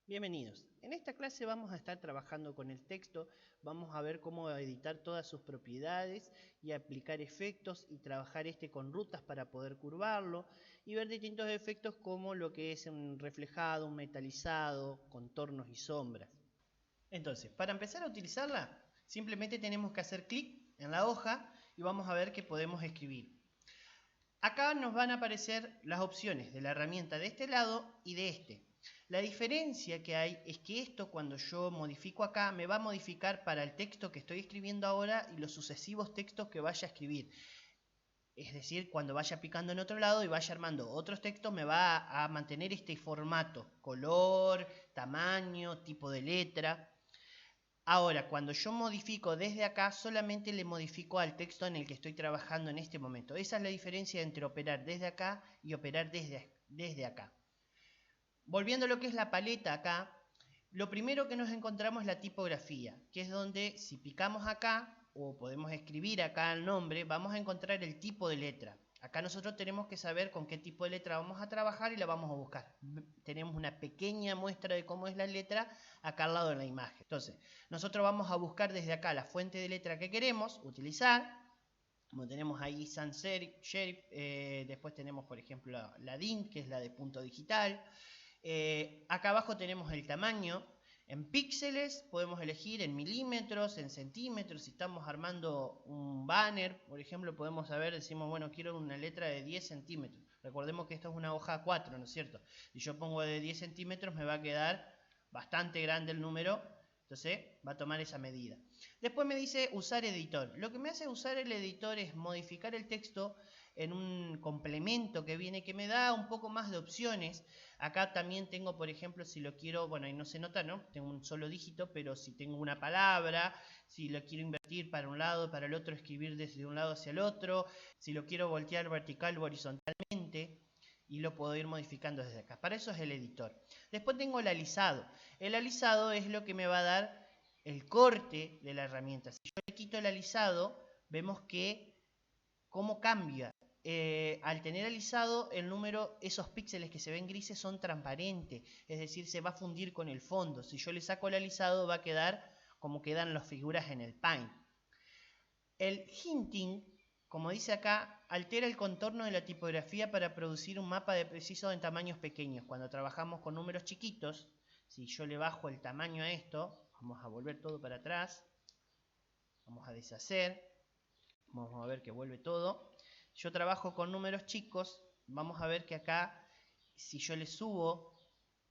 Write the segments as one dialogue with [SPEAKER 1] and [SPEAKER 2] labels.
[SPEAKER 1] Bienvenidos. En esta clase vamos a estar trabajando con el texto, vamos a ver cómo editar todas sus propiedades y aplicar efectos y trabajar con rutas para poder curvarlo y ver distintos efectos como lo que es un reflejado, un metalizado, contornos y sombras. Entonces, para empezar a utilizarla, simplemente tenemos que hacer clic en la hoja y vamos a ver que podemos escribir. Acá nos van a aparecer las opciones de la herramienta de este lado y de este. La diferencia que hay es que esto, cuando yo modifico acá, me va a modificar para el texto que estoy escribiendo ahora y los sucesivos textos que vaya a escribir. Es decir, cuando vaya picando en otro lado y vaya armando otros textos, me va a mantener este formato, color, tamaño, tipo de letra. Ahora, cuando yo modifico desde acá, solamente le modifico al texto en el que estoy trabajando en este momento. Esa es la diferencia entre operar desde acá y operar desde acá. Volviendo a lo que es la paleta acá, lo primero que nos encontramos es la tipografía, que es donde si picamos acá, o podemos escribir acá el nombre, vamos a encontrar el tipo de letra. Acá nosotros tenemos que saber con qué tipo de letra vamos a trabajar y la vamos a buscar. Tenemos una pequeña muestra de cómo es la letra acá al lado de la imagen. Entonces, nosotros vamos a buscar desde acá la fuente de letra que queremos utilizar. Como tenemos ahí sans serif, después tenemos por ejemplo la DIN, que es la de punto digital. Acá abajo tenemos el tamaño. En píxeles podemos elegir en milímetros, en centímetros. Si estamos armando un banner, por ejemplo, podemos saber, decimos, bueno, quiero una letra de 10 centímetros. Recordemos que esto es una hoja A4, ¿no es cierto? Si yo pongo de 10 centímetros me va a quedar bastante grande el número, entonces va a tomar esa medida. Después me dice usar editor. Lo que me hace usar el editor es modificar el texto en un complemento que viene que me da un poco más de opciones. Acá también tengo, por ejemplo, si lo quiero, bueno, ahí no se nota, ¿no? Tengo un solo dígito, pero si tengo una palabra, si lo quiero invertir para un lado, para el otro, escribir desde un lado hacia el otro, si lo quiero voltear vertical o horizontalmente, y lo puedo ir modificando desde acá. Para eso es el editor. Después tengo el alisado. El alisado es lo que me va a dar el corte de la herramienta. Si yo le quito el alisado, vemos que cómo cambia. Al tener alisado, el número, esos píxeles que se ven grises son transparentes, es decir, se va a fundir con el fondo. Si yo le saco el alisado, va a quedar como quedan las figuras en el Paint. El hinting, como dice acá, altera el contorno de la tipografía para producir un mapa de preciso en tamaños pequeños. Cuando trabajamos con números chiquitos, si yo le bajo el tamaño a esto, vamos a volver todo para atrás, vamos a deshacer, vamos a ver que vuelve todo. Yo trabajo con números chicos, vamos a ver que acá, si yo le subo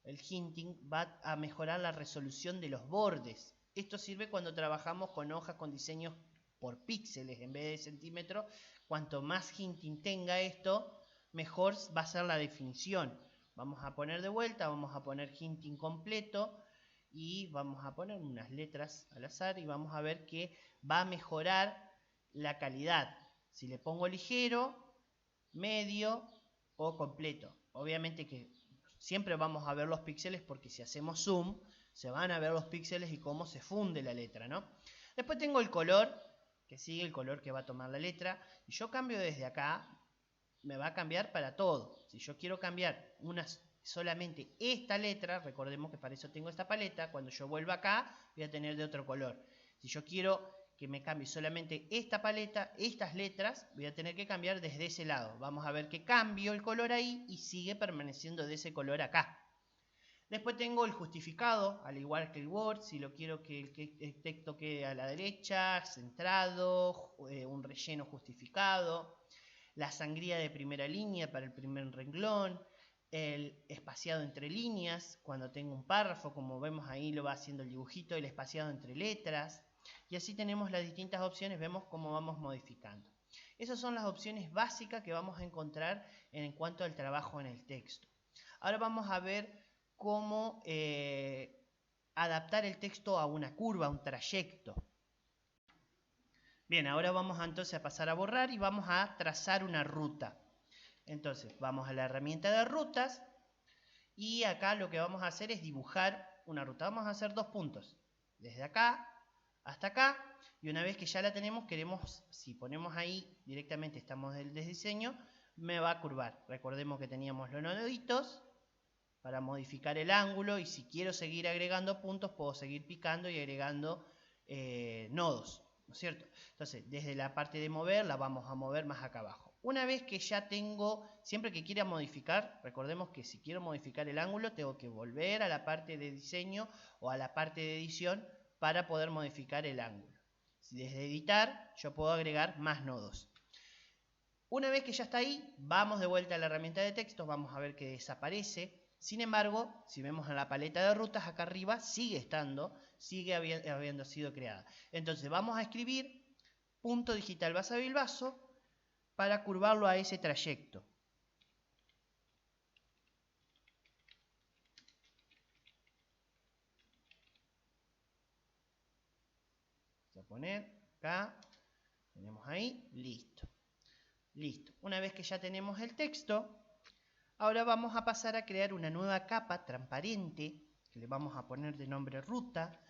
[SPEAKER 1] el hinting, va a mejorar la resolución de los bordes. Esto sirve cuando trabajamos con hojas con diseños por píxeles en vez de centímetros. Cuanto más hinting tenga esto, mejor va a ser la definición. Vamos a poner de vuelta, vamos a poner hinting completo y vamos a poner unas letras al azar y vamos a ver que va a mejorar la calidad. Si le pongo ligero, medio o completo. Obviamente que siempre vamos a ver los píxeles porque si hacemos zoom se van a ver los píxeles y cómo se funde la letra, ¿no? Después tengo el color, que sigue el color que va a tomar la letra. Y yo cambio desde acá, me va a cambiar para todo. Si yo quiero cambiar solamente esta letra, recordemos que para eso tengo esta paleta, cuando yo vuelva acá voy a tener de otro color. Si yo quiero que me cambie solamente esta paleta, estas letras, voy a tener que cambiar desde ese lado. Vamos a ver que cambio el color ahí y sigue permaneciendo de ese color acá. Después tengo el justificado, al igual que el Word, si lo quiero que el texto quede a la derecha, centrado, un relleno justificado, la sangría de primera línea para el primer renglón, el espaciado entre líneas, cuando tengo un párrafo, como vemos ahí lo va haciendo el dibujito, el espaciado entre letras, y así tenemos las distintas opciones, vemos cómo vamos modificando. Esas son las opciones básicas que vamos a encontrar en cuanto al trabajo en el texto. Ahora vamos a ver cómo adaptar el texto a una curva, a un trayecto. Bien, ahora vamos entonces a pasar a borrar y vamos a trazar una ruta. Entonces, vamos a la herramienta de rutas y acá lo que vamos a hacer es dibujar una ruta. Vamos a hacer 2 puntos, desde acá hasta acá, y una vez que ya la tenemos, queremos, si ponemos ahí directamente, estamos del diseño, me va a curvar. Recordemos que teníamos los noditos para modificar el ángulo, y si quiero seguir agregando puntos, puedo seguir picando y agregando nodos, ¿no es cierto? Entonces, desde la parte de mover, la vamos a mover más acá abajo. Una vez que ya tengo, siempre que quiera modificar, recordemos que si quiero modificar el ángulo, tengo que volver a la parte de diseño o a la parte de edición para poder modificar el ángulo. Desde editar, yo puedo agregar más nodos. Una vez que ya está ahí, vamos de vuelta a la herramienta de textos, vamos a ver que desaparece. Sin embargo, si vemos en la paleta de rutas acá arriba, sigue estando, sigue habiendo sido creada. Entonces vamos a escribir punto digital Basa Bilbaso para curvarlo a ese trayecto. Vamos a poner acá, tenemos ahí, listo. Listo. Una vez que ya tenemos el texto, ahora vamos a pasar a crear una nueva capa transparente, que le vamos a poner de nombre ruta,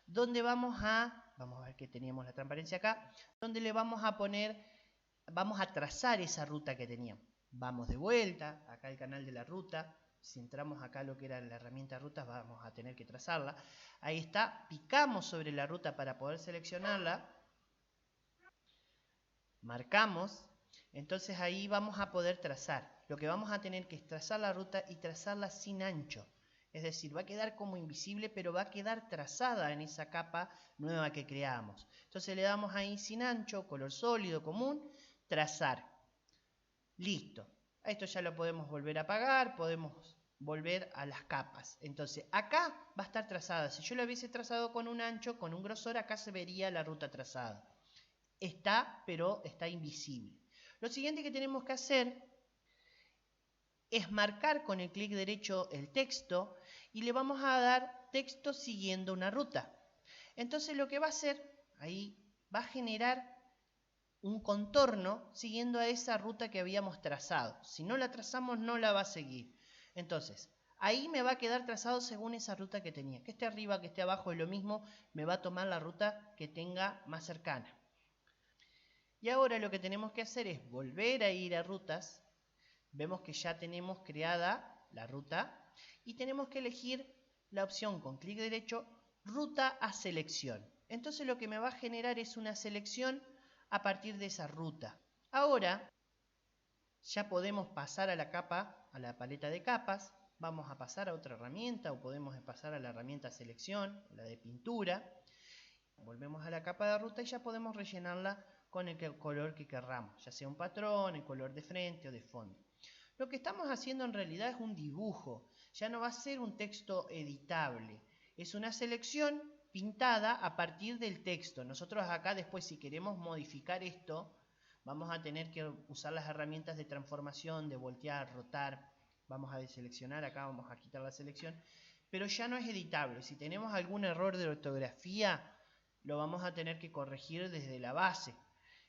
[SPEAKER 1] donde vamos a ver que teníamos la transparencia acá, donde le vamos a poner, vamos a trazar esa ruta que teníamos. Vamos de vuelta, acá el canal de la ruta, si entramos acá lo que era la herramienta rutas, vamos a tener que trazarla. Ahí está, picamos sobre la ruta para poder seleccionarla, marcamos. Entonces ahí vamos a poder trazar. Lo que vamos a tener que es trazar la ruta y trazarla sin ancho. Es decir, va a quedar como invisible, pero va a quedar trazada en esa capa nueva que creamos. Entonces le damos ahí sin ancho, color sólido, común, trazar. Listo. A esto ya lo podemos volver a apagar, podemos volver a las capas. Entonces acá va a estar trazada. Si yo lo hubiese trazado con un ancho, con un grosor, acá se vería la ruta trazada. Está, pero está invisible. Lo siguiente que tenemos que hacer es marcar con el clic derecho el texto y le vamos a dar texto siguiendo una ruta. Entonces lo que va a hacer, ahí va a generar un contorno siguiendo a esa ruta que habíamos trazado. Si no la trazamos, no la va a seguir. Entonces, ahí me va a quedar trazado según esa ruta que tenía. Que esté arriba, que esté abajo, es lo mismo, me va a tomar la ruta que tenga más cercana. Y ahora lo que tenemos que hacer es volver a ir a rutas. Vemos que ya tenemos creada la ruta y tenemos que elegir la opción con clic derecho, ruta a selección. Entonces lo que me va a generar es una selección a partir de esa ruta. Ahora ya podemos pasar a la capa, a la paleta de capas. Vamos a pasar a otra herramienta o podemos pasar a la herramienta selección, la de pintura. Volvemos a la capa de ruta y ya podemos rellenarla con el color que querramos, ya sea un patrón, el color de frente o de fondo. Lo que estamos haciendo en realidad es un dibujo, ya no va a ser un texto editable, es una selección pintada a partir del texto. Nosotros acá después, si queremos modificar esto, vamos a tener que usar las herramientas de transformación, de voltear, rotar. Vamos a deseleccionar, acá vamos a quitar la selección, pero ya no es editable. Si tenemos algún error de ortografía, lo vamos a tener que corregir desde la base.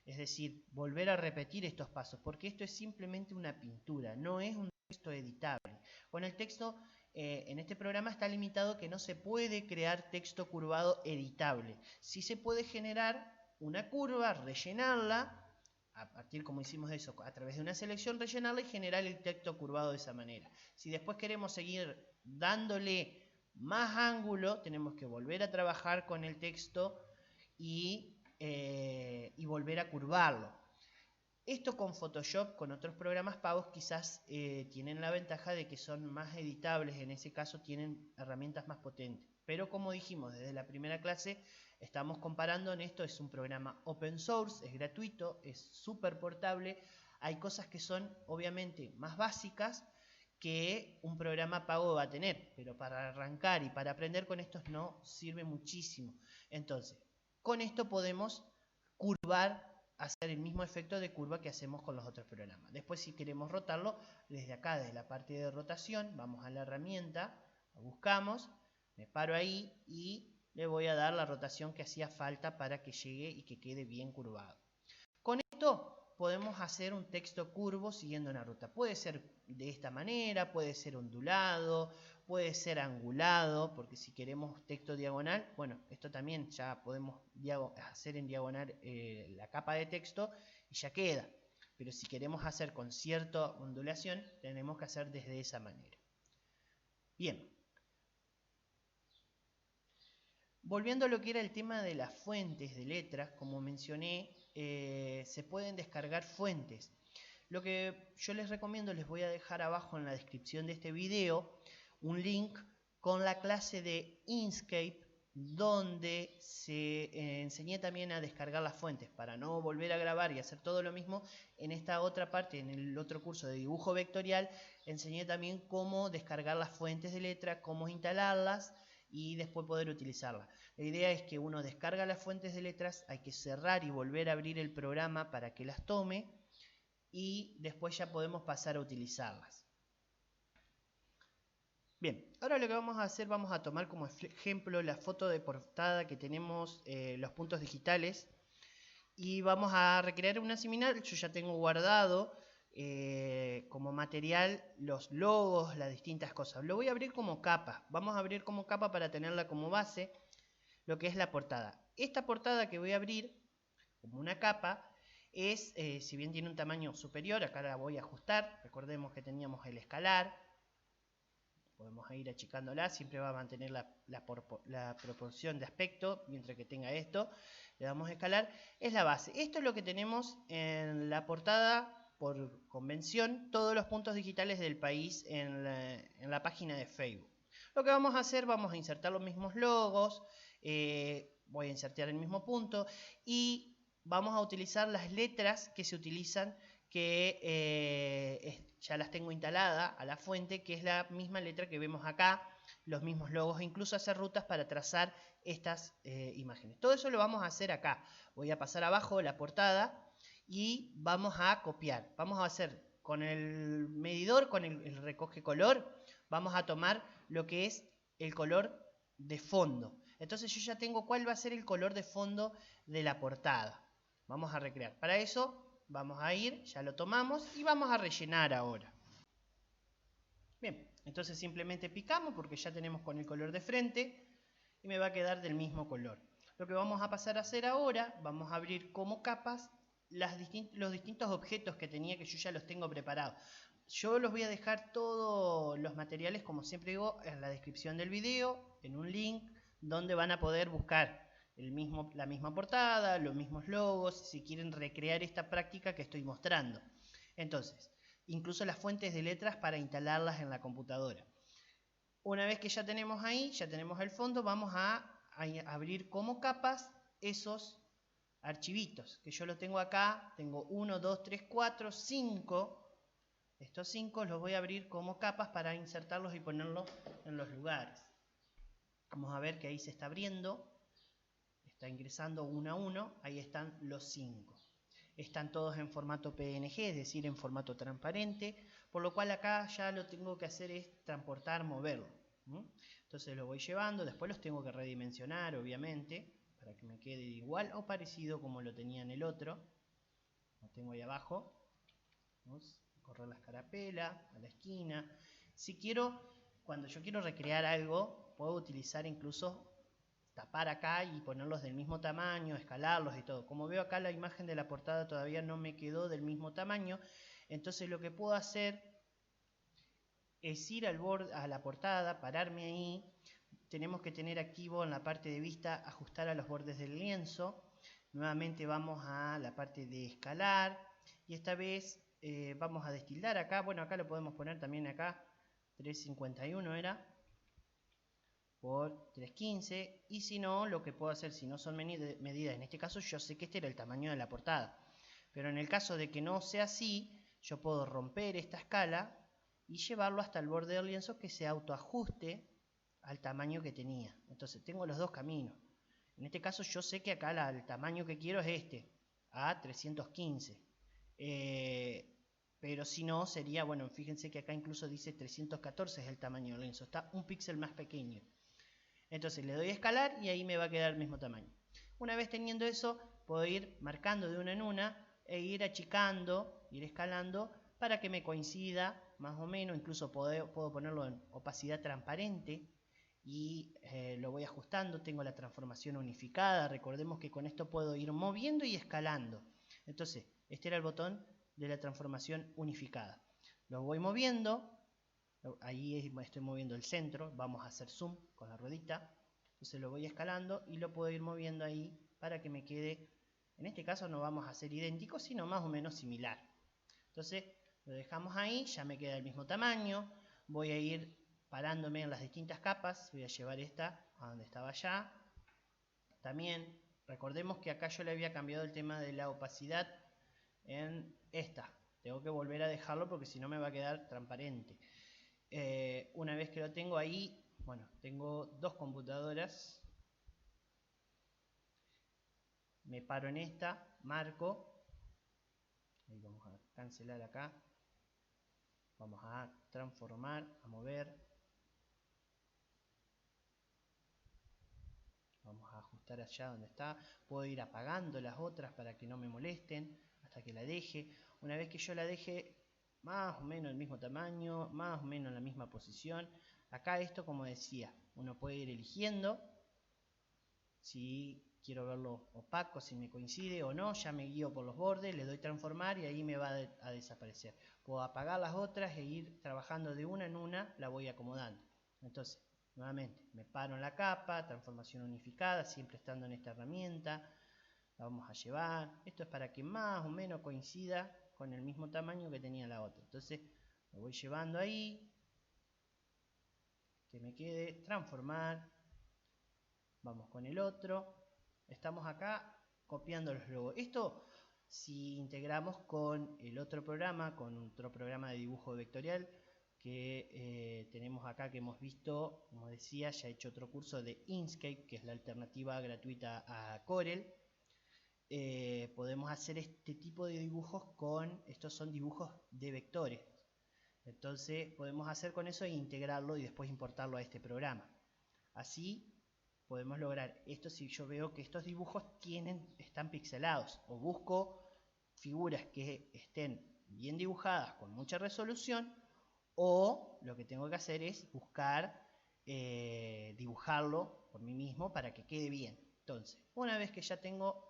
[SPEAKER 1] Es decir, volver a repetir estos pasos, porque esto es simplemente una pintura, no es un texto editable. Con el texto, en este programa está limitado que no se puede crear texto curvado editable. Sí se puede generar una curva, rellenarla, a partir, como hicimos de eso, a través de una selección, rellenarla y generar el texto curvado de esa manera. Si después queremos seguir dándole más ángulo, tenemos que volver a trabajar con el texto y volver a curvarlo. Esto con Photoshop, con otros programas pagos, quizás tienen la ventaja de que son más editables, en ese caso tienen herramientas más potentes. Pero como dijimos desde la primera clase, estamos comparando en esto, es un programa open source, es gratuito, es súper portable. Hay cosas que son obviamente más básicas que un programa pago va a tener, pero para arrancar y para aprender con estos no sirve muchísimo. Entonces, con esto podemos curvar, hacer el mismo efecto de curva que hacemos con los otros programas. Después, si queremos rotarlo, desde acá, desde la parte de rotación, vamos a la herramienta, lo buscamos, me paro ahí y le voy a dar la rotación que hacía falta para que llegue y que quede bien curvado. Con esto podemos hacer un texto curvo siguiendo una ruta. Puede ser de esta manera, puede ser ondulado, puede ser angulado, porque si queremos texto diagonal, bueno, esto también ya podemos hacer en diagonal la capa de texto y ya queda. Pero si queremos hacer con cierta ondulación, tenemos que hacer desde esa manera. Bien. Volviendo a lo que era el tema de las fuentes de letras, como mencioné, se pueden descargar fuentes. Lo que yo les recomiendo, les voy a dejar abajo en la descripción de este video un link con la clase de Inkscape, donde se enseñé también a descargar las fuentes. Para no volver a grabar y hacer todo lo mismo, en esta otra parte, en el otro curso de dibujo vectorial, enseñé también cómo descargar las fuentes de letra, cómo instalarlas y después poder utilizarlas. La idea es que uno descarga las fuentes de letras, hay que cerrar y volver a abrir el programa para que las tome y después ya podemos pasar a utilizarlas. Bien, ahora lo que vamos a hacer, vamos a tomar como ejemplo la foto de portada que tenemos, los puntos digitales, y vamos a recrear una similar. Yo ya tengo guardado como material los logos, las distintas cosas. Lo voy a abrir como capa, vamos a abrir como capa para tenerla como base, lo que es la portada. Esta portada que voy a abrir como una capa es, si bien tiene un tamaño superior, acá la voy a ajustar. Recordemos que teníamos el escalar, podemos ir achicándola, siempre va a mantener la proporción de aspecto, mientras que tenga esto. Le damos escalar, es la base. Esto es lo que tenemos en la portada por convención, todos los puntos digitales del país en la página de Facebook. Lo que vamos a hacer, vamos a insertar los mismos logos, voy a insertar el mismo punto y vamos a utilizar las letras que se utilizan, que ya las tengo instaladas a la fuente, que es la misma letra que vemos acá, los mismos logos, incluso hacer rutas para trazar estas imágenes. Todo eso lo vamos a hacer acá. Voy a pasar abajo la portada y vamos a copiar. Vamos a hacer con el medidor, con el recoge color, vamos a tomar lo que es el color de fondo. Entonces yo ya tengo cuál va a ser el color de fondo de la portada. Vamos a recrear. Para eso vamos a ir, ya lo tomamos y vamos a rellenar ahora. Bien, entonces simplemente picamos porque ya tenemos con el color de frente y me va a quedar del mismo color. Lo que vamos a pasar a hacer ahora, vamos a abrir como capas los distintos objetos que tenía, que yo ya los tengo preparados. Yo los voy a dejar todos los materiales, como siempre digo, en la descripción del video, en un link donde van a poder buscar la misma portada, los mismos logos, si quieren recrear esta práctica que estoy mostrando. Entonces, incluso las fuentes de letras para instalarlas en la computadora. Una vez que ya tenemos ahí, ya tenemos el fondo, vamos a abrir como capas esos archivitos, que yo los tengo acá, tengo 1, 2, 3, 4, 5. Estos 5 los voy a abrir como capas para insertarlos y ponerlos en los lugares. Vamos a ver que ahí se está abriendo. Está ingresando uno a uno, ahí están los 5. Están todos en formato PNG, es decir, en formato transparente, por lo cual acá ya lo tengo que hacer es transportar, moverlo. Entonces lo voy llevando, después los tengo que redimensionar, obviamente, para que me quede igual o parecido como lo tenía en el otro. Lo tengo ahí abajo. Vamos a correr la escarapela a la esquina. Si quiero, cuando yo quiero recrear algo, puedo utilizar incluso tapar acá y ponerlos del mismo tamaño, escalarlos y todo. Como veo acá, la imagen de la portada todavía no me quedó del mismo tamaño, entonces lo que puedo hacer es ir al borde, a la portada, pararme ahí. Tenemos que tener activo en la parte de vista ajustar a los bordes del lienzo. Nuevamente vamos a la parte de escalar y esta vez vamos a destildar acá. Bueno, acá lo podemos poner también acá, 351 era por 315, y si no, lo que puedo hacer, si no son medidas, en este caso yo sé que este era el tamaño de la portada, pero en el caso de que no sea así, yo puedo romper esta escala y llevarlo hasta el borde del lienzo que se autoajuste al tamaño que tenía. Entonces tengo los dos caminos. En este caso yo sé que acá el tamaño que quiero es este, a 315. Pero si no sería, bueno, fíjense que acá incluso dice 314 es el tamaño del lienzo, está un píxel más pequeño. Entonces le doy a escalar y ahí me va a quedar el mismo tamaño. Una vez teniendo eso, puedo ir marcando de una en una e ir achicando, ir escalando para que me coincida más o menos. Incluso puedo ponerlo en opacidad transparente y lo voy ajustando. Tengo la transformación unificada. Recordemos que con esto puedo ir moviendo y escalando. Entonces, este era el botón de la transformación unificada. Lo voy moviendo Ahí estoy moviendo el centro, vamos a hacer zoom con la ruedita. Entonces lo voy escalando y lo puedo ir moviendo ahí para que me quede, en este caso no vamos a ser idénticos, sino más o menos similar. Entonces lo dejamos ahí, ya me queda el mismo tamaño. Voy a ir parándome en las distintas capas, voy a llevar esta a donde estaba allá. También recordemos que acá yo le había cambiado el tema de la opacidad en esta. Tengo que volver a dejarlo porque si no me va a quedar transparente. Una vez que lo tengo ahí, bueno, tengo dos computadoras. Me paro en esta, marco. Ahí vamos a cancelar acá. Vamos a transformar, a mover. Vamos a ajustar allá donde está. Puedo ir apagando las otras para que no me molesten hasta que la deje. Una vez que yo la deje más o menos el mismo tamaño, más o menos en la misma posición. Acá esto, como decía, uno puede ir eligiendo si quiero verlo opaco, si me coincide o no. Ya me guío por los bordes, le doy transformar y ahí me va a desaparecer. Puedo apagar las otras e ir trabajando de una en una, la voy acomodando. Entonces, nuevamente, me paro en la capa, transformación unificada, siempre estando en esta herramienta. La vamos a llevar. Esto es para que más o menos coincida con el mismo tamaño que tenía la otra. Entonces, lo voy llevando ahí. Que me quede, transformar. Vamos con el otro. Estamos acá copiando los logos. Esto, si integramos con el otro programa, con otro programa de dibujo vectorial, que tenemos acá, que hemos visto, como decía, ya he hecho otro curso de Inkscape, que es la alternativa gratuita a Corel. Podemos hacer este tipo de dibujos con, estos son dibujos de vectores. Entonces podemos hacer con eso e integrarlo y después importarlo a este programa. Así podemos lograr esto si yo veo que estos dibujos están pixelados, o busco figuras que estén bien dibujadas con mucha resolución, o lo que tengo que hacer es buscar dibujarlo por mí mismo para que quede bien. Entonces, una vez que ya tengo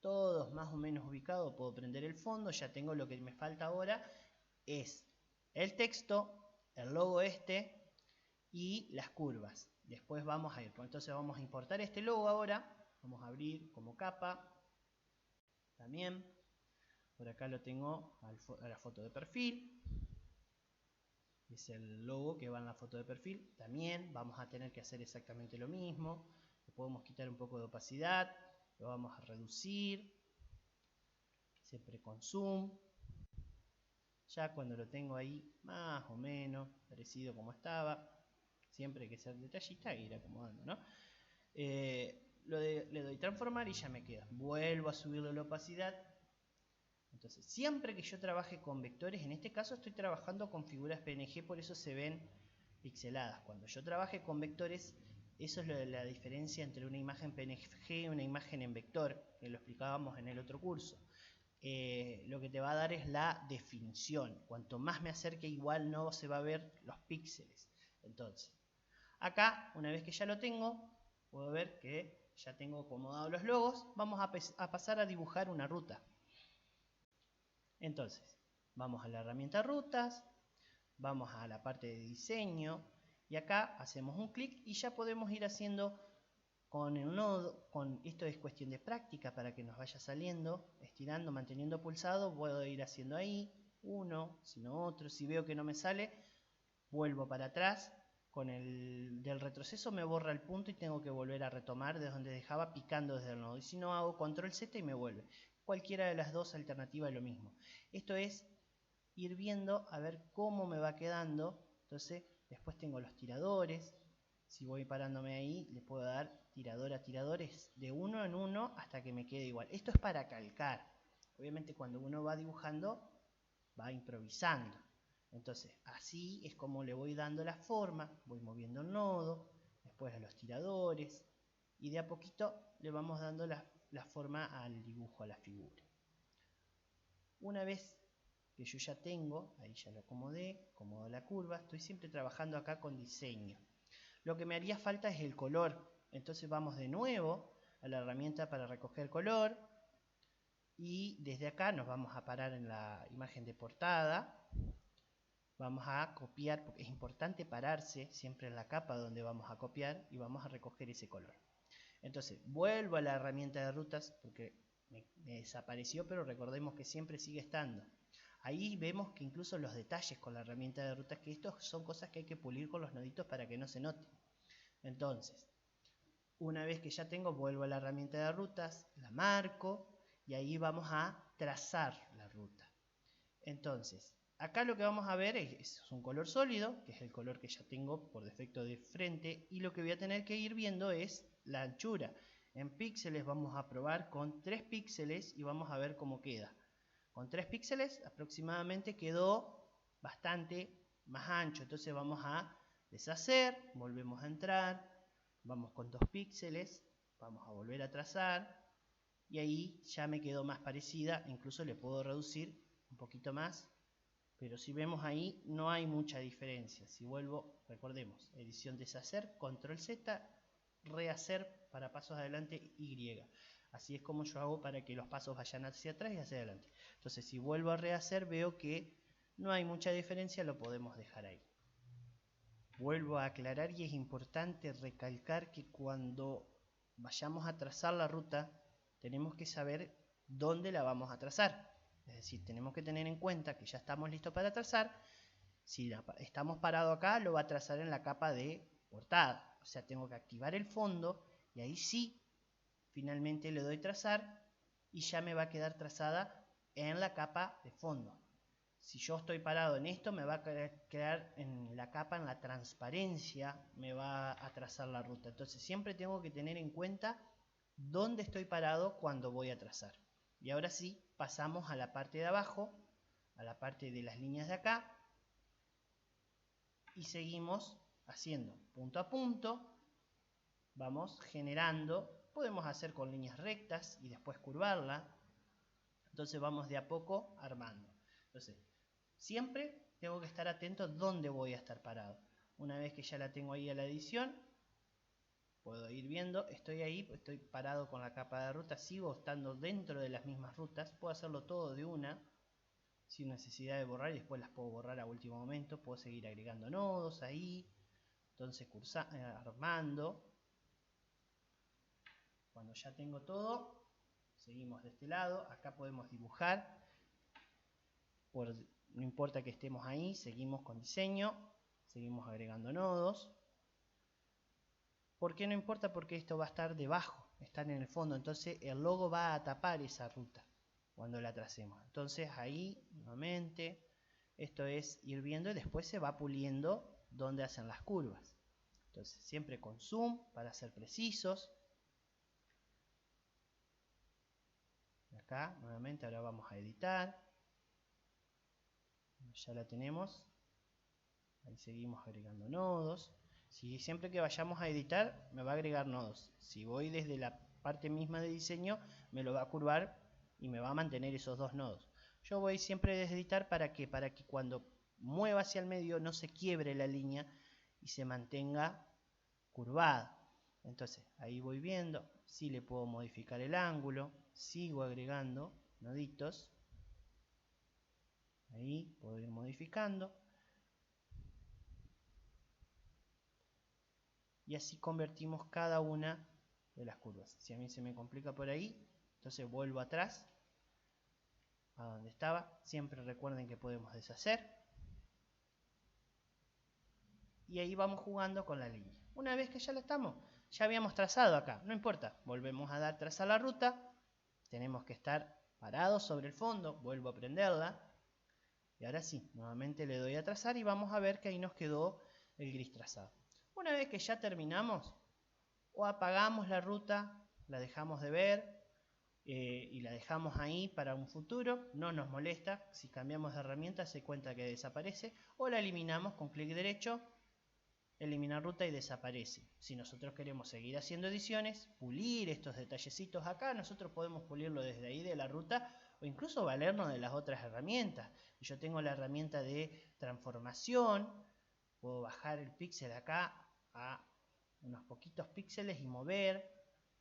[SPEAKER 1] todos más o menos ubicados, puedo prender el fondo, ya tengo lo que me falta ahora, es el texto, el logo este y las curvas. Después vamos a ir, entonces vamos a importar este logo ahora, vamos a abrir como capa, también, por acá lo tengo a la foto de perfil, es el logo que va en la foto de perfil, también vamos a tener que hacer exactamente lo mismo, le podemos quitar un poco de opacidad, lo vamos a reducir, siempre con zoom. Ya cuando lo tengo ahí más o menos parecido como estaba, siempre hay que ser detallista e ir acomodando, ¿no? Le doy transformar y ya me queda. Vuelvo a subirle la opacidad. Entonces, siempre que yo trabaje con vectores, en este caso estoy trabajando con figuras PNG, por eso se ven pixeladas. Cuando yo trabaje con vectores, eso es la diferencia entre una imagen PNG y una imagen en vector, que lo explicábamos en el otro curso. Lo que te va a dar es la definición. Cuanto más me acerque, igual no se va a ver los píxeles. Entonces, acá, una vez que ya lo tengo, puedo ver que ya tengo acomodados los logos. Vamos a pasar a dibujar una ruta. Entonces, vamos a la herramienta rutas, vamos a la parte de diseño y acá hacemos un clic y ya podemos ir haciendo con el nodo. Esto es cuestión de práctica para que nos vaya saliendo, estirando, manteniendo pulsado, puedo ir haciendo ahí uno, sino otro. Si veo que no me sale, vuelvo para atrás. Con el del retroceso me borra el punto y tengo que volver a retomar desde donde dejaba, picando desde el nodo. Y si no, hago control Z y me vuelve. Cualquiera de las dos alternativas es lo mismo. Esto es ir viendo a ver cómo me va quedando. Entonces, después tengo los tiradores. Si voy parándome ahí, le puedo dar tirador a tiradores de uno en uno hasta que me quede igual. Esto es para calcar. Obviamente cuando uno va dibujando, va improvisando. Entonces, así es como le voy dando la forma, voy moviendo el nodo, después a los tiradores, y de a poquito le vamos dando la forma al dibujo, a la figura. Una vez que yo ya tengo, ahí ya lo acomodé, acomodo la curva, estoy siempre trabajando acá con diseño. Lo que me haría falta es el color, entonces vamos de nuevo a la herramienta para recoger color, y desde acá nos vamos a parar en la imagen de portada, Vamos a copiar, porque es importante pararse siempre en la capa donde vamos a copiar y vamos a recoger ese color. Entonces, vuelvo a la herramienta de rutas porque me desapareció, pero recordemos que siempre sigue estando. Ahí vemos que incluso los detalles con la herramienta de rutas, que estos son cosas que hay que pulir con los noditos para que no se noten. Entonces, una vez que ya tengo, vuelvo a la herramienta de rutas, la marco y ahí vamos a trazar la ruta. Entonces, acá lo que vamos a ver es un color sólido, que es el color que ya tengo por defecto de frente, y lo que voy a tener que ir viendo es la anchura. En píxeles vamos a probar con 3 píxeles y vamos a ver cómo queda. Con 3 píxeles aproximadamente quedó bastante más ancho, entonces vamos a deshacer, volvemos a entrar, vamos con 2 píxeles, vamos a volver a trazar y ahí ya me quedó más parecida, incluso le puedo reducir un poquito más, pero si vemos ahí no hay mucha diferencia. Si vuelvo, recordemos, edición deshacer, control Z, rehacer para pasos adelante Y. Así es como yo hago para que los pasos vayan hacia atrás y hacia adelante. Entonces si vuelvo a rehacer veo que no hay mucha diferencia, lo podemos dejar ahí. Vuelvo a aclarar y es importante recalcar que cuando vayamos a trazar la ruta tenemos que saber dónde la vamos a trazar. Es decir, tenemos que tener en cuenta que ya estamos listos para trazar. Si estamos parados acá, lo va a trazar en la capa de portada. O sea, tengo que activar el fondo y ahí sí, finalmente le doy trazar y ya me va a quedar trazada en la capa de fondo. Si yo estoy parado en esto, me va a quedar en la capa, en la transparencia, me va a trazar la ruta. Entonces siempre tengo que tener en cuenta dónde estoy parado cuando voy a trazar. Y ahora sí, pasamos a la parte de abajo, a la parte de las líneas de acá, y seguimos haciendo punto a punto, vamos generando, podemos hacer con líneas rectas y después curvarla, entonces vamos de a poco armando. Entonces, siempre tengo que estar atento dónde voy a estar parado. Una vez que ya la tengo ahí a la edición, puedo ir viendo, estoy ahí, estoy parado con la capa de ruta, sigo estando dentro de las mismas rutas, puedo hacerlo todo de una, sin necesidad de borrar y después las puedo borrar a último momento, puedo seguir agregando nodos ahí, entonces armando. Cuando ya tengo todo, seguimos de este lado, acá podemos dibujar, no importa que estemos ahí, seguimos con diseño, seguimos agregando nodos. ¿Por qué no importa? Porque esto va a estar debajo, está en el fondo, entonces el logo va a tapar esa ruta cuando la tracemos. Entonces ahí, nuevamente, esto es ir viendo y después se va puliendo donde hacen las curvas. Entonces siempre con zoom para ser precisos. Acá, nuevamente, ahora vamos a editar. Ya la tenemos. Ahí seguimos agregando nodos. Si siempre que vayamos a editar me va a agregar nodos. Si voy desde la parte misma de diseño me lo va a curvar y me va a mantener esos dos nodos. Yo voy siempre desde editar para que cuando mueva hacia el medio no se quiebre la línea y se mantenga curvada. Entonces ahí voy viendo si le puedo modificar el ángulo, sigo agregando noditos. Ahí puedo ir modificando. Y así convertimos cada una de las curvas. Si a mí se me complica por ahí, entonces vuelvo atrás a donde estaba. Siempre recuerden que podemos deshacer. Y ahí vamos jugando con la línea. Una vez que ya la estamos, ya habíamos trazado acá, no importa. Volvemos a dar trazar la ruta. Tenemos que estar parados sobre el fondo. Vuelvo a prenderla. Y ahora sí, nuevamente le doy a trazar y vamos a ver que ahí nos quedó el gris trazado. Una vez que ya terminamos, o apagamos la ruta, la dejamos de ver y la dejamos ahí para un futuro, no nos molesta, si cambiamos de herramienta se cuenta que desaparece, o la eliminamos con clic derecho, eliminar ruta y desaparece. Si nosotros queremos seguir haciendo ediciones, pulir estos detallecitos acá, nosotros podemos pulirlo desde ahí de la ruta o incluso valernos de las otras herramientas. Yo tengo la herramienta de transformación, puedo bajar el píxel acá a unos poquitos píxeles y mover.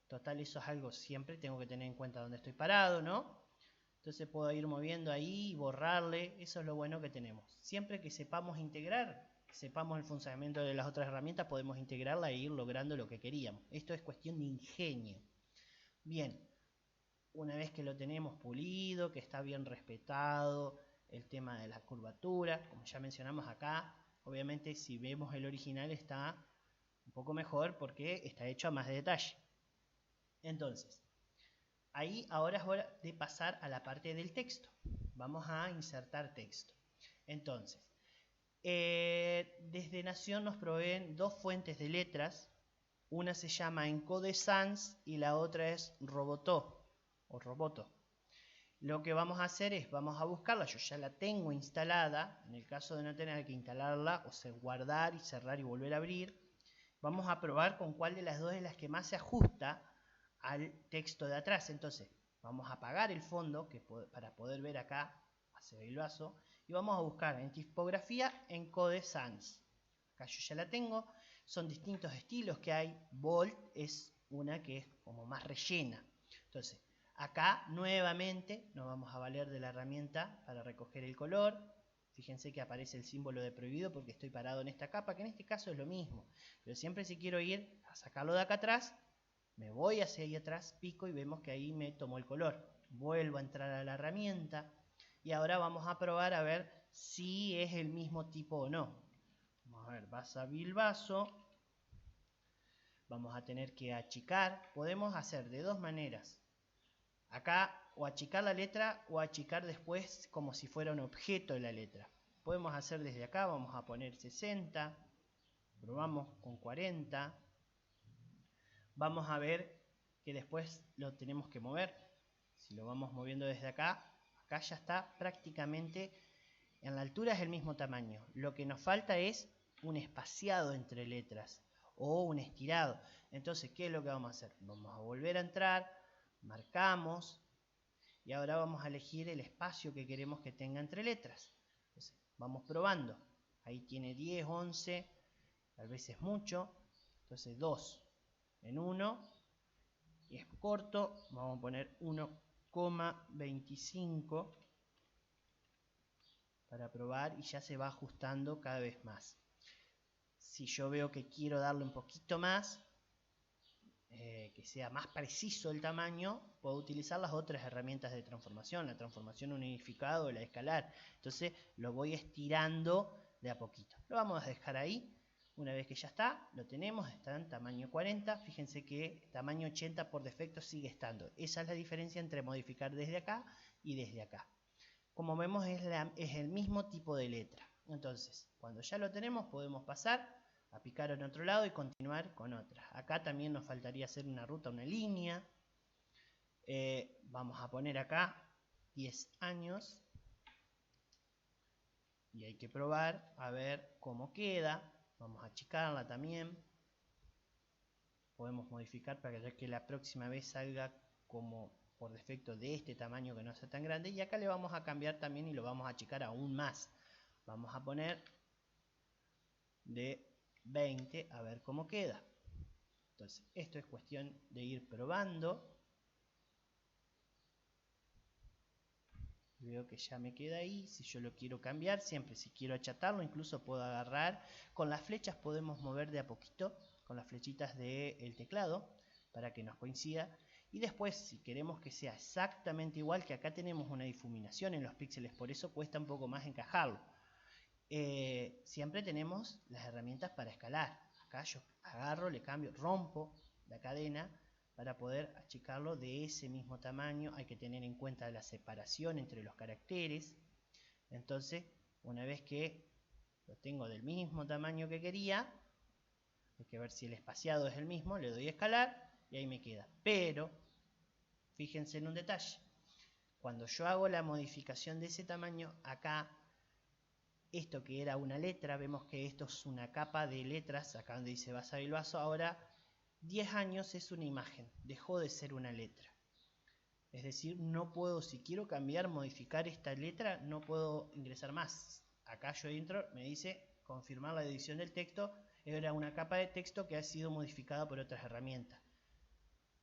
[SPEAKER 1] Total, eso es algo siempre tengo que tener en cuenta dónde estoy parado, ¿no? Entonces puedo ir moviendo ahí y borrarle. Eso es lo bueno que tenemos. Siempre que sepamos integrar, sepamos el funcionamiento de las otras herramientas, podemos integrarla e ir logrando lo que queríamos. Esto es cuestión de ingenio. Bien, una vez que lo tenemos pulido, que está bien respetado el tema de la curvatura, como ya mencionamos acá, obviamente si vemos el original está un poco mejor porque está hecho a más de detalle. Entonces, ahí ahora es hora de pasar a la parte del texto. Vamos a insertar texto. Entonces, desde Nación nos proveen dos fuentes de letras. Una se llama Encode Sans y la otra es Roboto o Roboto. Lo que vamos a hacer es, vamos a buscarla, yo ya la tengo instalada, en el caso de no tener que instalarla, o sea, guardar y cerrar y volver a abrir, vamos a probar con cuál de las dos es la que más se ajusta al texto de atrás. Entonces, vamos a apagar el fondo para poder ver acá, hacia el vaso, y vamos a buscar en tipografía Encode Sans. Acá yo ya la tengo, son distintos estilos que hay, Bold es una que es como más rellena. Entonces, acá nuevamente nos vamos a valer de la herramienta para recoger el color. Fíjense que aparece el símbolo de prohibido porque estoy parado en esta capa, que en este caso es lo mismo. Pero siempre si quiero ir a sacarlo de acá atrás, me voy hacia ahí atrás, pico y vemos que ahí me tomó el color. Vuelvo a entrar a la herramienta y ahora vamos a probar a ver si es el mismo tipo o no. Vamos a ver, Basa Bilbaso. Vamos a tener que achicar. Podemos hacer de dos maneras. Acá o achicar la letra o achicar después como si fuera un objeto de la letra. Podemos hacer desde acá, vamos a poner 60. Probamos con 40. Vamos a ver que después lo tenemos que mover. Si lo vamos moviendo desde acá, acá ya está prácticamente en la altura, es el mismo tamaño. Lo que nos falta es un espaciado entre letras o un estirado. Entonces, ¿qué es lo que vamos a hacer? Vamos a volver a entrar, marcamos y ahora vamos a elegir el espacio que queremos que tenga entre letras. Entonces, vamos probando. Ahí tiene 10, 11, tal vez es mucho. Entonces 2 en 1 y es corto. Vamos a poner 1,25 para probar y ya se va ajustando cada vez más. Si yo veo que quiero darle un poquito más, que sea más preciso el tamaño, puedo utilizar las otras herramientas de transformación, la transformación unificada o la escalar. Entonces lo voy estirando de a poquito. Lo vamos a dejar ahí. Una vez que ya está, lo tenemos, está en tamaño 40. Fíjense que tamaño 80 por defecto sigue estando. Esa es la diferencia entre modificar desde acá y desde acá. Como vemos es el mismo tipo de letra. Entonces, cuando ya lo tenemos, podemos pasar a picar en otro lado y continuar con otra. Acá también nos faltaría hacer una ruta, una línea. Vamos a poner acá 10 años. Y hay que probar a ver cómo queda. Vamos a achicarla también. Podemos modificar para que la próxima vez salga como por defecto de este tamaño que no sea tan grande. Y acá le vamos a cambiar también y lo vamos a achicar aún más. Vamos a poner de 20 a ver cómo queda. Entonces esto es cuestión de ir probando. Veo que ya me queda ahí. Si yo lo quiero cambiar, siempre si quiero achatarlo, incluso puedo agarrar. Con las flechas podemos mover de a poquito, con las flechitas del teclado, para que nos coincida. Y después, si queremos que sea exactamente igual, que acá tenemos una difuminación en los píxeles, por eso cuesta un poco más encajarlo. Siempre tenemos las herramientas para escalar. Acá yo agarro, le cambio, rompo la cadena para poder achicarlo de ese mismo tamaño. Hay que tener en cuenta la separación entre los caracteres. Entonces, una vez que lo tengo del mismo tamaño que quería, hay que ver si el espaciado es el mismo, le doy a escalar y ahí me queda. Pero, fíjense en un detalle. Cuando yo hago la modificación de ese tamaño, acá, esto que era una letra, vemos que esto es una capa de letras, acá donde dice Basa Bilbaso, ahora 10 años es una imagen, dejó de ser una letra. Es decir, no puedo, si quiero cambiar, modificar esta letra, no puedo ingresar más. Acá yo entro, me dice confirmar la edición del texto, era una capa de texto que ha sido modificada por otras herramientas.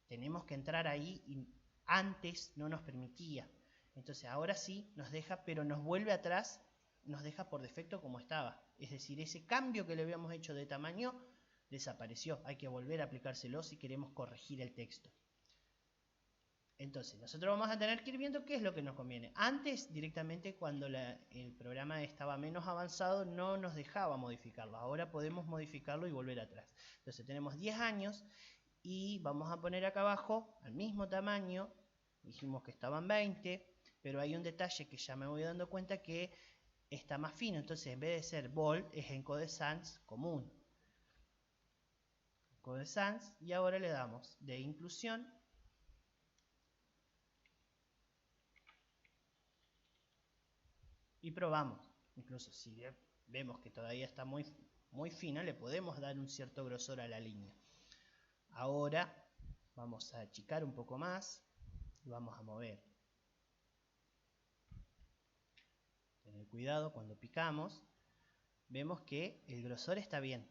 [SPEAKER 1] Tenemos que entrar ahí y antes no nos permitía. Entonces ahora sí nos deja, pero nos vuelve atrás, nos deja por defecto como estaba. Es decir, ese cambio que le habíamos hecho de tamaño desapareció. Hay que volver a aplicárselo si queremos corregir el texto. Entonces, nosotros vamos a tener que ir viendo qué es lo que nos conviene. Antes, directamente, cuando el programa estaba menos avanzado, no nos dejaba modificarlo. Ahora podemos modificarlo y volver atrás. Entonces, tenemos 10 años y vamos a poner acá abajo, al mismo tamaño, dijimos que estaban 20, pero hay un detalle que ya me voy dando cuenta que está más fino. Entonces, en vez de ser bold, es encode sans común. Encode sans, y ahora le damos de inclusión. Y probamos. Incluso si vemos que todavía está muy fina, le podemos dar un cierto grosor a la línea. Ahora vamos a achicar un poco más y vamos a mover. Tener cuidado cuando picamos. Vemos que el grosor está bien.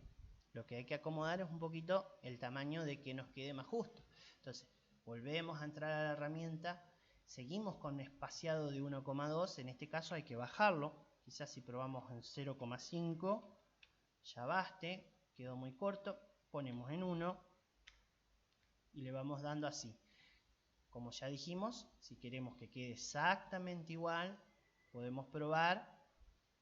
[SPEAKER 1] Lo que hay que acomodar es un poquito el tamaño de que nos quede más justo. Entonces, volvemos a entrar a la herramienta. Seguimos con espaciado de 1,2. En este caso hay que bajarlo. Quizás si probamos en 0,5 ya baste. Quedó muy corto. Ponemos en 1 y le vamos dando así. Como ya dijimos, si queremos que quede exactamente igual, podemos probar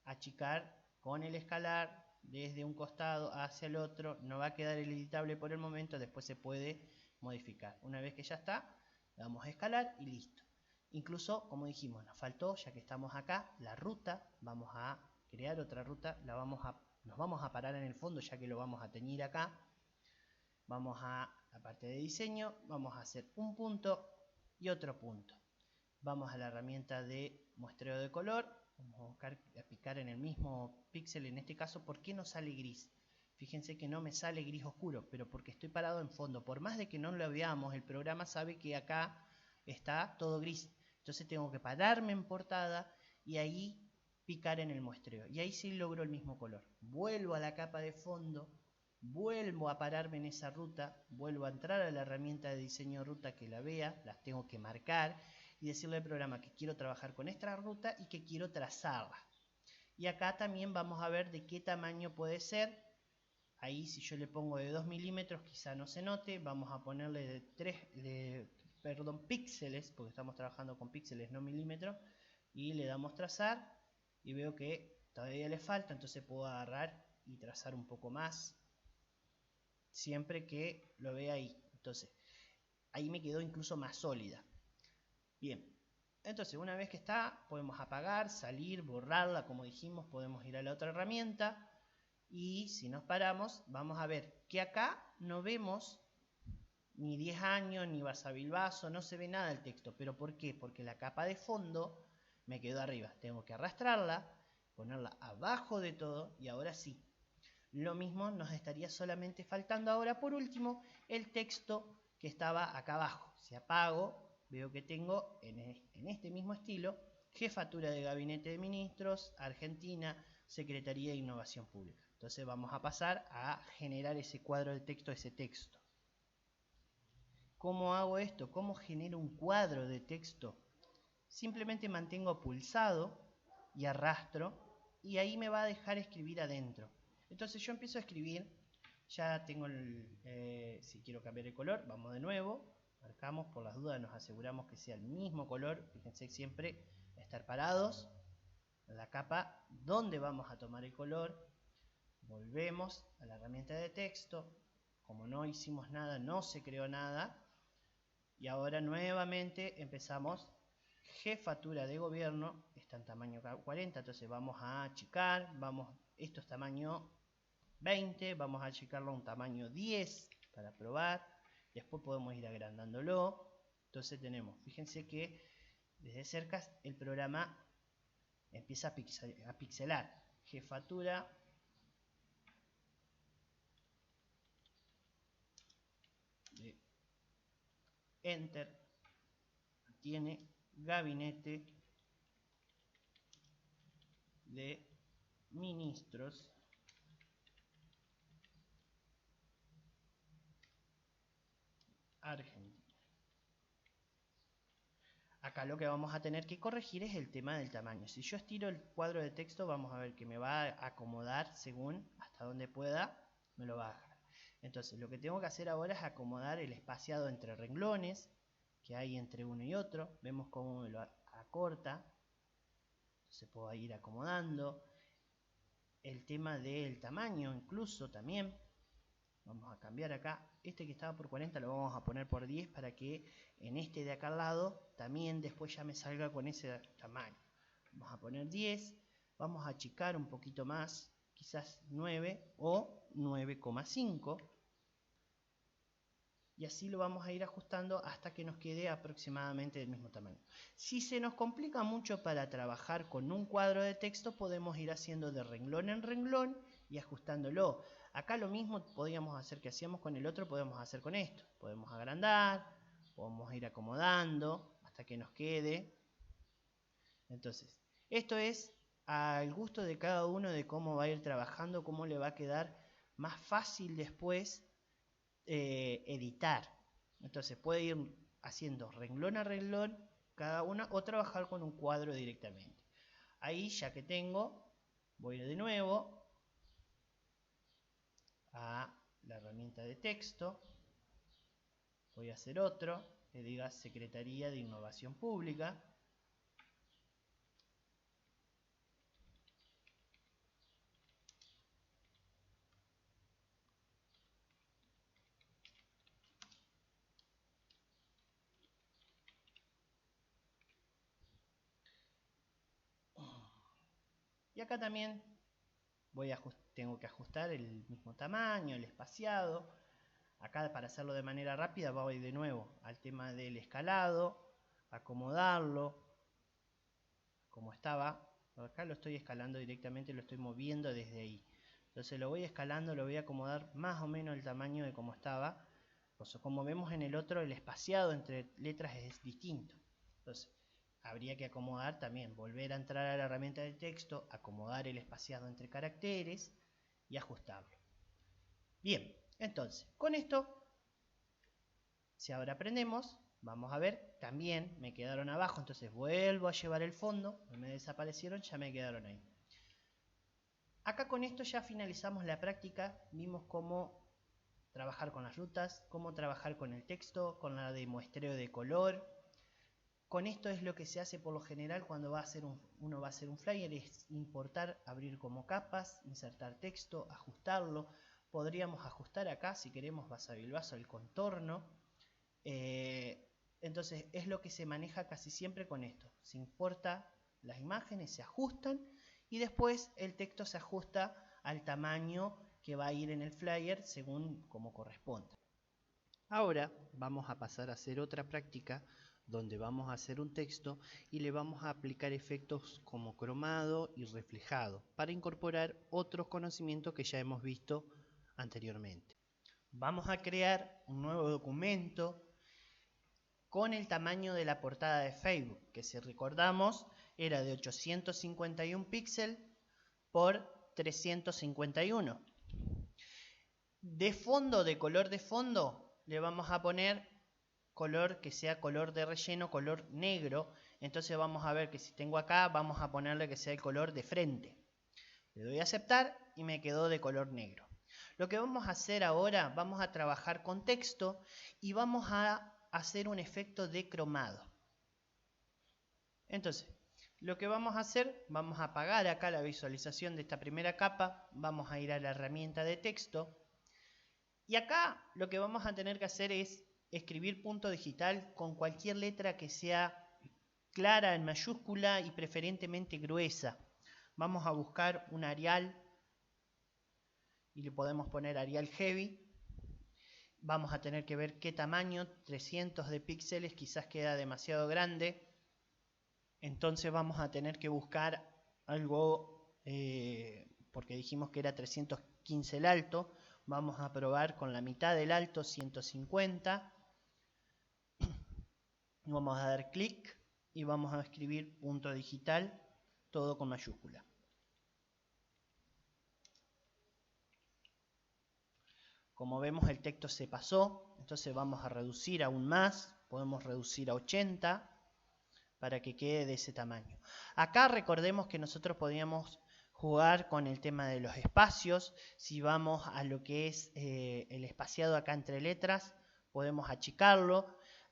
[SPEAKER 1] achicar con el escalar desde un costado hacia el otro. No va a quedar el editable por el momento, después se puede modificar. Una vez que ya está, le damos a escalar y listo. Incluso, como dijimos, nos faltó, ya que estamos acá, la ruta. Vamos a crear otra ruta, nos vamos a parar en el fondo, ya que lo vamos a teñir acá. Vamos a la parte de diseño, vamos a hacer un punto y otro punto. Vamos a la herramienta de muestreo de color. Vamos a buscar a picar en el mismo píxel. En este caso, ¿por qué no sale gris? Fíjense que no me sale gris oscuro, pero porque estoy parado en fondo. Por más de que no lo veamos, el programa sabe que acá está todo gris. Entonces tengo que pararme en portada y ahí picar en el muestreo. Y ahí sí logro el mismo color. Vuelvo a la capa de fondo, vuelvo a pararme en esa ruta, vuelvo a entrar a la herramienta de diseño de ruta que la vea, las tengo que marcar y decirle al programa que quiero trabajar con esta ruta y que quiero trazarla. Y acá también vamos a ver de qué tamaño puede ser. Ahí si yo le pongo de 2 milímetros quizá no se note. Vamos a ponerle de píxeles, porque estamos trabajando con píxeles, no milímetros. Y le damos trazar y veo que todavía le falta, entonces puedo agarrar y trazar un poco más. Siempre que lo vea ahí. Entonces, ahí me quedó incluso más sólida. Bien, entonces una vez que está, podemos apagar, salir, borrarla, como dijimos, podemos ir a la otra herramienta y si nos paramos, vamos a ver que acá no vemos ni 10 años, ni Basavilbaso, no se ve nada del texto. ¿Pero por qué? Porque la capa de fondo me quedó arriba. Tengo que arrastrarla, ponerla abajo de todo y ahora sí. Lo mismo nos estaría solamente faltando ahora, por último, el texto que estaba acá abajo. Si apago, veo que tengo en este mismo estilo, Jefatura de Gabinete de Ministros, Argentina, Secretaría de Innovación Pública. Entonces vamos a pasar a generar ese cuadro de texto, ese texto. ¿Cómo hago esto? ¿Cómo genero un cuadro de texto? Simplemente mantengo pulsado y arrastro y ahí me va a dejar escribir adentro. Entonces yo empiezo a escribir, ya tengo si quiero cambiar el color, vamos de nuevo, marcamos, por las dudas nos aseguramos que sea el mismo color. Fíjense siempre estar parados en la capa donde vamos a tomar el color. Volvemos a la herramienta de texto, como no hicimos nada, no se creó nada. Y ahora nuevamente empezamos Jefatura de Gobierno, está en tamaño 40, entonces vamos a achicar, esto es tamaño 20, vamos a achicarlo a un tamaño 10 para probar, después podemos ir agrandándolo. Entonces tenemos, fíjense que desde cerca el programa empieza a pixelar. Jefatura de Enter, tiene Gabinete de Ministros Argentina. acá lo que vamos a tener que corregir es el tema del tamaño. Si yo estiro el cuadro de texto, vamos a ver que me va a acomodar según hasta donde pueda, me lo va a dejar. Entonces lo que tengo que hacer ahora es acomodar el espaciado entre renglones que hay entre uno y otro. Vemos cómo me lo acorta. Se puede ir acomodando. El tema del tamaño incluso también. Vamos a cambiar acá. Este que estaba por 40 lo vamos a poner por 10 para que en este de acá al lado también después ya me salga con ese tamaño. Vamos a poner 10. Vamos a achicar un poquito más. Quizás 9 o 9,5. Y así lo vamos a ir ajustando hasta que nos quede aproximadamente del mismo tamaño. Si se nos complica mucho para trabajar con un cuadro de texto, podemos ir haciendo de renglón en renglón y ajustándolo. Acá lo mismo podríamos hacer que hacíamos con el otro, podemos hacer con esto. Podemos agrandar, podemos ir acomodando hasta que nos quede. Entonces, esto es al gusto de cada uno de cómo va a ir trabajando, cómo le va a quedar más fácil después editar. Entonces puede ir haciendo renglón a renglón cada una o trabajar con un cuadro directamente. Ahí ya que tengo, voy de nuevo a la herramienta de texto, voy a hacer otro que diga Secretaría de Innovación Pública. Y acá también tengo que ajustar el mismo tamaño, el espaciado. Acá para hacerlo de manera rápida voy de nuevo al tema del escalado, acomodarlo como estaba. Acá lo estoy escalando directamente, lo estoy moviendo desde ahí. Entonces lo voy escalando, lo voy a acomodar más o menos el tamaño de como estaba. Como vemos en el otro, el espaciado entre letras es distinto. Entonces habría que acomodar también, volver a entrar a la herramienta de texto, acomodar el espaciado entre caracteres y ajustarlo. Bien, entonces con esto, si ahora aprendemos, vamos a ver, también me quedaron abajo, entonces vuelvo a llevar el fondo, me desaparecieron, ya me quedaron ahí. Acá con esto ya finalizamos la práctica, vimos cómo trabajar con las rutas, cómo trabajar con el texto, con la de muestreo de color. Con esto es lo que se hace por lo general cuando uno va a hacer un flyer, es importar, abrir como capas, insertar texto, ajustarlo. Podríamos ajustar acá, si queremos, vaso el contorno. Entonces es lo que se maneja casi siempre con esto. Se importa las imágenes, se ajustan y después el texto se ajusta al tamaño que va a ir en el flyer según como corresponda. Ahora vamos a pasar a hacer otra práctica donde vamos a hacer un texto y le vamos a aplicar efectos como cromado y reflejado para incorporar otros conocimientos que ya hemos visto anteriormente. Vamos a crear un nuevo documento con el tamaño de la portada de Facebook, que si recordamos era de 851 píxeles por 351. De fondo, de color de fondo, le vamos a poner color que sea color de relleno, color negro. Entonces vamos a ver que si tengo acá, vamos a ponerle que sea el color de frente. Le doy a aceptar y me quedó de color negro. Lo que vamos a hacer ahora, vamos a trabajar con texto y vamos a hacer un efecto de cromado. Entonces, lo que vamos a hacer, vamos a apagar acá la visualización de esta primera capa, vamos a ir a la herramienta de texto y acá lo que vamos a tener que hacer es escribir punto digital con cualquier letra que sea clara en mayúscula y preferentemente gruesa. Vamos a buscar un Arial y le podemos poner Arial Heavy. Vamos a tener que ver qué tamaño, 300 de píxeles quizás queda demasiado grande. Entonces vamos a tener que buscar algo, porque dijimos que era 315 el alto. Vamos a probar con la mitad del alto, 150. Vamos a dar clic y vamos a escribir punto digital, todo con mayúscula. Como vemos el texto se pasó, entonces vamos a reducir aún más, podemos reducir a 80. para que quede de ese tamaño. Acá recordemos que nosotros podíamos jugar con el tema de los espacios. Si vamos a lo que es el espaciado acá entre letras, podemos achicarlo.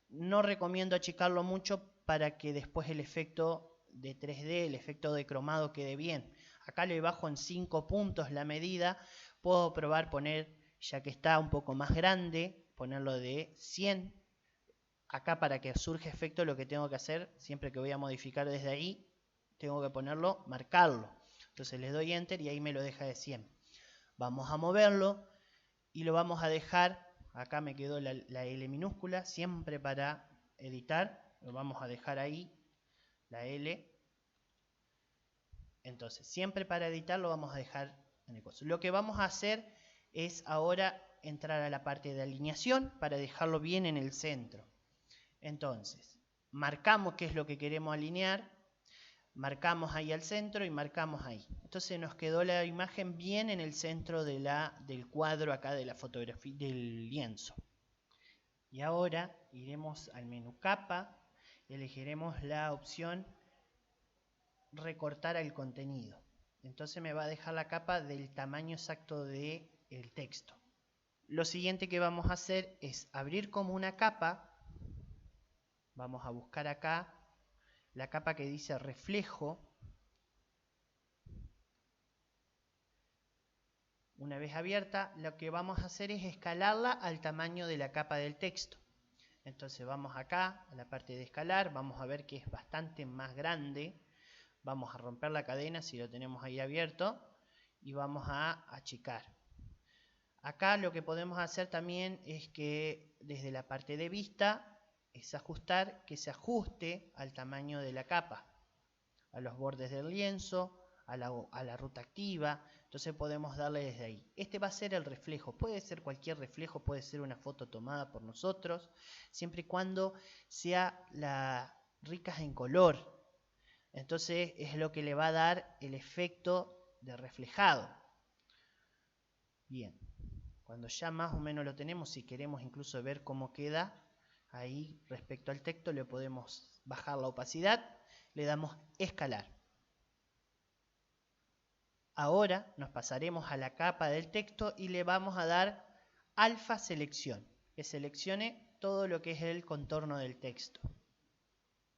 [SPEAKER 1] No recomiendo achicarlo mucho para que después el efecto de 3D, el efecto de cromado quede bien. Acá le bajo en 5 puntos la medida. Puedo probar poner, ya que está un poco más grande, ponerlo de 100. Acá para que surja efecto lo que tengo que hacer, siempre que voy a modificar desde ahí, tengo que ponerlo, marcarlo. Entonces le doy Enter y ahí me lo deja de 100. Vamos a moverlo y lo vamos a dejar, acá me quedó la L minúscula, siempre para editar, lo vamos a dejar ahí, la L. Entonces, siempre para editar lo vamos a dejar en el coso. Lo que vamos a hacer es ahora entrar a la parte de alineación para dejarlo bien en el centro. Entonces, marcamos qué es lo que queremos alinear, marcamos ahí al centro y marcamos ahí. Entonces nos quedó la imagen bien en el centro de del cuadro acá de la fotografía, del lienzo. Y ahora iremos al menú capa y elegiremos la opción recortar el contenido. Entonces me va a dejar la capa del tamaño exacto del texto. Lo siguiente que vamos a hacer es abrir como una capa. Vamos a buscar acá la capa que dice reflejo. Una vez abierta, lo que vamos a hacer es escalarla al tamaño de la capa del texto. Entonces vamos acá a la parte de escalar, vamos a ver que es bastante más grande. Vamos a romper la cadena si lo tenemos ahí abierto y vamos a achicar. Acá lo que podemos hacer también es que desde la parte de vista es ajustar que se ajuste al tamaño de la capa, a los bordes del lienzo, a la ruta activa. Entonces podemos darle desde ahí. Este va a ser el reflejo. Puede ser cualquier reflejo, puede ser una foto tomada por nosotros, siempre y cuando sea ricas en color. Entonces es lo que le va a dar el efecto de reflejado. Bien, cuando ya más o menos lo tenemos, si queremos incluso ver cómo queda ahí respecto al texto, le podemos bajar la opacidad, le damos escalar. Ahora nos pasaremos a la capa del texto y le vamos a dar alfa selección, que seleccione todo lo que es el contorno del texto.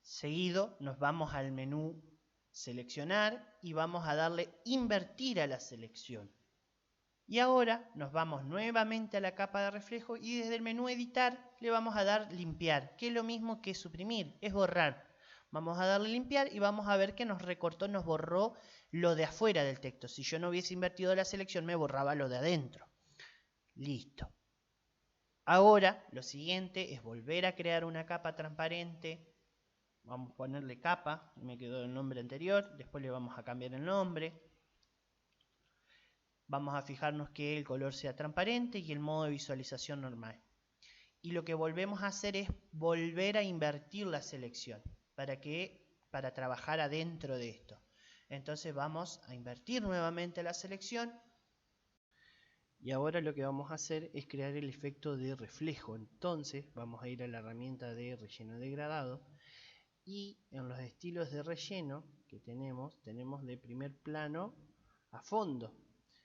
[SPEAKER 1] Seguido nos vamos al menú seleccionar y vamos a darle invertir a la selección. Y ahora nos vamos nuevamente a la capa de reflejo y desde el menú editar le vamos a dar limpiar, que es lo mismo que suprimir, es borrar. Vamos a darle limpiar y vamos a ver que nos recortó, nos borró lo de afuera del texto. Si yo no hubiese invertido la selección me borraba lo de adentro. Listo. Ahora lo siguiente es volver a crear una capa transparente. Vamos a ponerle capa, me quedó el nombre anterior, después le vamos a cambiar el nombre. Vamos a fijarnos que el color sea transparente y el modo de visualización normal. Y lo que volvemos a hacer es volver a invertir la selección. Para trabajar adentro de esto. Entonces vamos a invertir nuevamente la selección. Y ahora lo que vamos a hacer es crear el efecto de reflejo. Entonces vamos a ir a la herramienta de relleno degradado. Y en los estilos de relleno que tenemos de primer plano a fondo,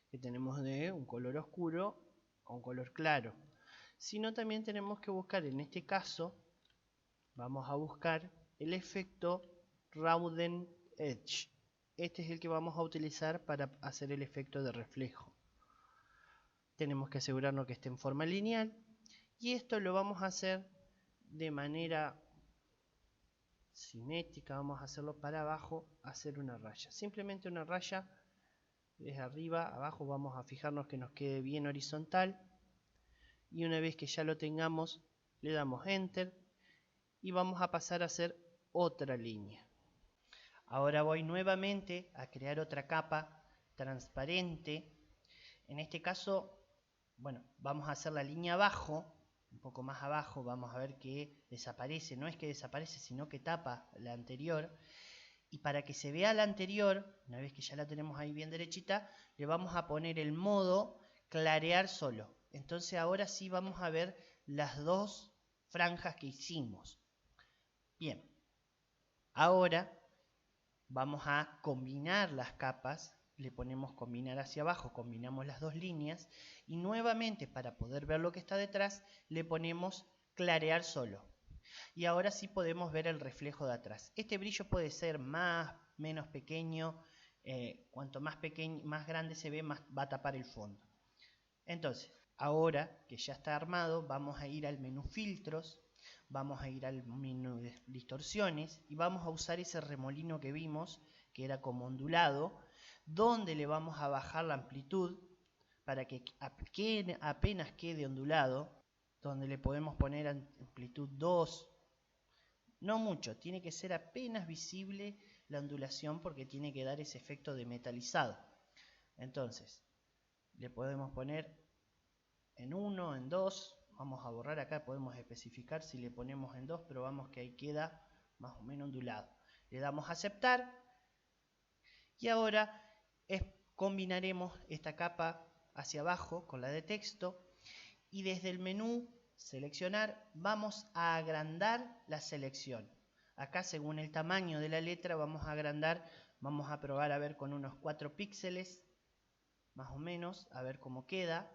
[SPEAKER 1] que tenemos de un color oscuro a un color claro. Si no, también tenemos que buscar, en este caso, vamos a buscar el efecto Rounded Edge. Este es el que vamos a utilizar para hacer el efecto de reflejo. Tenemos que asegurarnos que esté en forma lineal y esto lo vamos a hacer de manera simétrica. Vamos a hacerlo para abajo, hacer una raya, simplemente una raya desde arriba a abajo. Vamos a fijarnos que nos quede bien horizontal y una vez que ya lo tengamos le damos Enter y vamos a pasar a hacer otra línea. Ahora voy nuevamente a crear otra capa transparente. En este caso, bueno, vamos a hacer la línea abajo, un poco más abajo. Vamos a ver que desaparece, no es que desaparece, sino que tapa la anterior. Y para que se vea la anterior, una vez que ya la tenemos ahí bien derechita, le vamos a poner el modo clarear solo. Entonces ahora sí vamos a ver las dos franjas que hicimos. Bien. Ahora vamos a combinar las capas, le ponemos combinar hacia abajo, combinamos las dos líneas y nuevamente para poder ver lo que está detrás le ponemos clarear solo. Y ahora sí podemos ver el reflejo de atrás. Este brillo puede ser más, menos pequeño, cuanto más pequeño, más grande se ve, más va a tapar el fondo. Entonces, ahora que ya está armado, vamos a ir al menú filtros, vamos a ir al menú de distorsiones y vamos a usar ese remolino que vimos, que era como ondulado, donde le vamos a bajar la amplitud para que apenas quede ondulado, donde le podemos poner amplitud 2, no mucho, tiene que ser apenas visible la ondulación porque tiene que dar ese efecto de metalizado. Entonces, le podemos poner en 1, en 2, vamos a borrar acá, podemos especificar si le ponemos en 2, pero vamos que ahí queda más o menos ondulado. Le damos a aceptar y ahora combinaremos esta capa hacia abajo con la de texto y desde el menú seleccionar vamos a agrandar la selección. Acá según el tamaño de la letra vamos a agrandar, vamos a probar a ver con unos 4 píxeles más o menos, a ver cómo queda.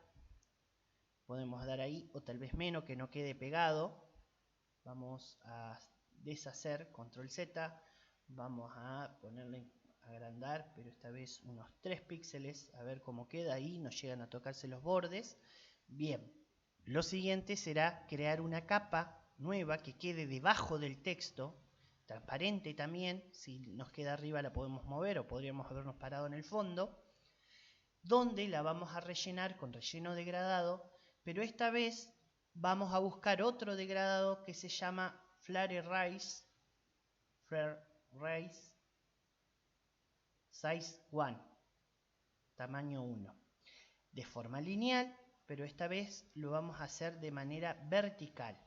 [SPEAKER 1] Podemos dar ahí o tal vez menos, que no quede pegado. Vamos a deshacer, control Z, vamos a ponerle agrandar, pero esta vez unos 3 píxeles, a ver cómo queda ahí, no llegan a tocarse los bordes. Bien, lo siguiente será crear una capa nueva que quede debajo del texto, transparente también, si nos queda arriba la podemos mover o podríamos habernos parado en el fondo, donde la vamos a rellenar con relleno degradado, pero esta vez vamos a buscar otro degradado que se llama Flare Rise Size 1, tamaño 1, de forma lineal, pero esta vez lo vamos a hacer de manera vertical.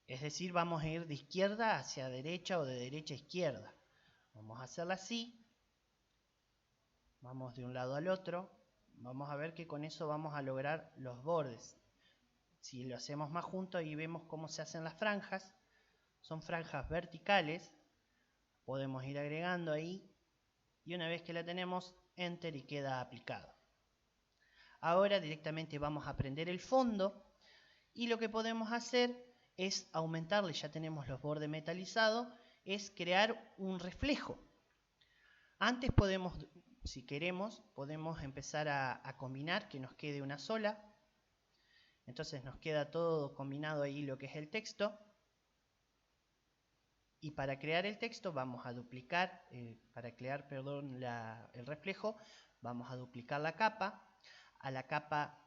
[SPEAKER 1] Es decir, vamos a ir de izquierda hacia derecha o de derecha a izquierda. Vamos a hacerla así. Vamos de un lado al otro. Vamos a ver que con eso vamos a lograr los bordes. Si lo hacemos más junto, ahí vemos cómo se hacen las franjas. Son franjas verticales. Podemos ir agregando ahí. Y una vez que la tenemos, Enter y queda aplicado. Ahora directamente vamos a prender el fondo. Y lo que podemos hacer es aumentarle, ya tenemos los bordes metalizados, es crear un reflejo. Antes podemos, si queremos, podemos empezar a combinar, que nos quede una sola. Entonces nos queda todo combinado ahí lo que es el texto. Y para crear el texto vamos a duplicar, para crear, perdón, el reflejo, vamos a duplicar la capa. A la capa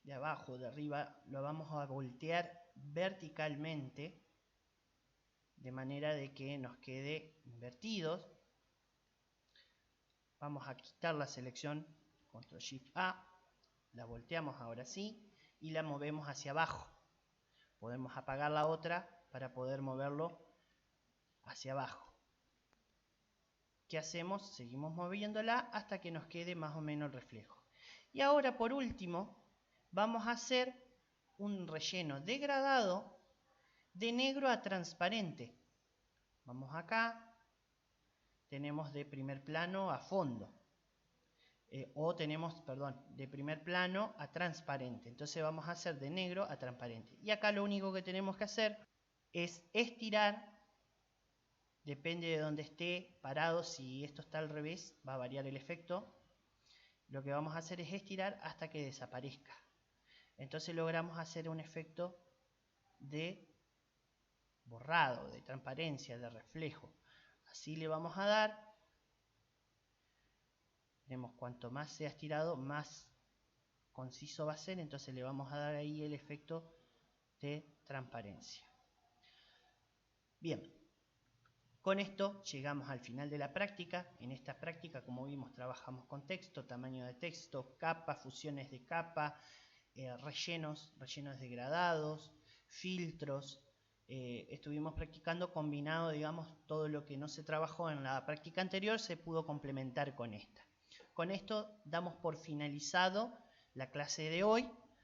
[SPEAKER 1] de abajo, de arriba, lo vamos a voltear verticalmente de manera de que nos quede invertidos. Vamos a quitar la selección, Control Shift A, la volteamos ahora sí y la movemos hacia abajo. Podemos apagar la otra para poder moverlo hacia abajo. ¿Qué hacemos? Seguimos moviéndola hasta que nos quede más o menos el reflejo. Y ahora por último vamos a hacer un relleno degradado de negro a transparente. Vamos acá, tenemos de primer plano a fondo, o tenemos, perdón, de primer plano a transparente. Entonces vamos a hacer de negro a transparente. Y acá lo único que tenemos que hacer es estirar, depende de donde esté parado, si esto está al revés va a variar el efecto. Lo que vamos a hacer es estirar hasta que desaparezca. Entonces logramos hacer un efecto de borrado, de transparencia, de reflejo. Así le vamos a dar. Vemos cuanto más sea estirado, más conciso va a ser. Entonces le vamos a dar ahí el efecto de transparencia. Bien, con esto llegamos al final de la práctica. En esta práctica, como vimos, trabajamos con texto, tamaño de texto, capa, fusiones de capa, rellenos degradados, filtros. Estuvimos practicando combinado, digamos, todo lo que no se trabajó en la práctica anterior se pudo complementar con esta. Con esto damos por finalizado la clase de hoy.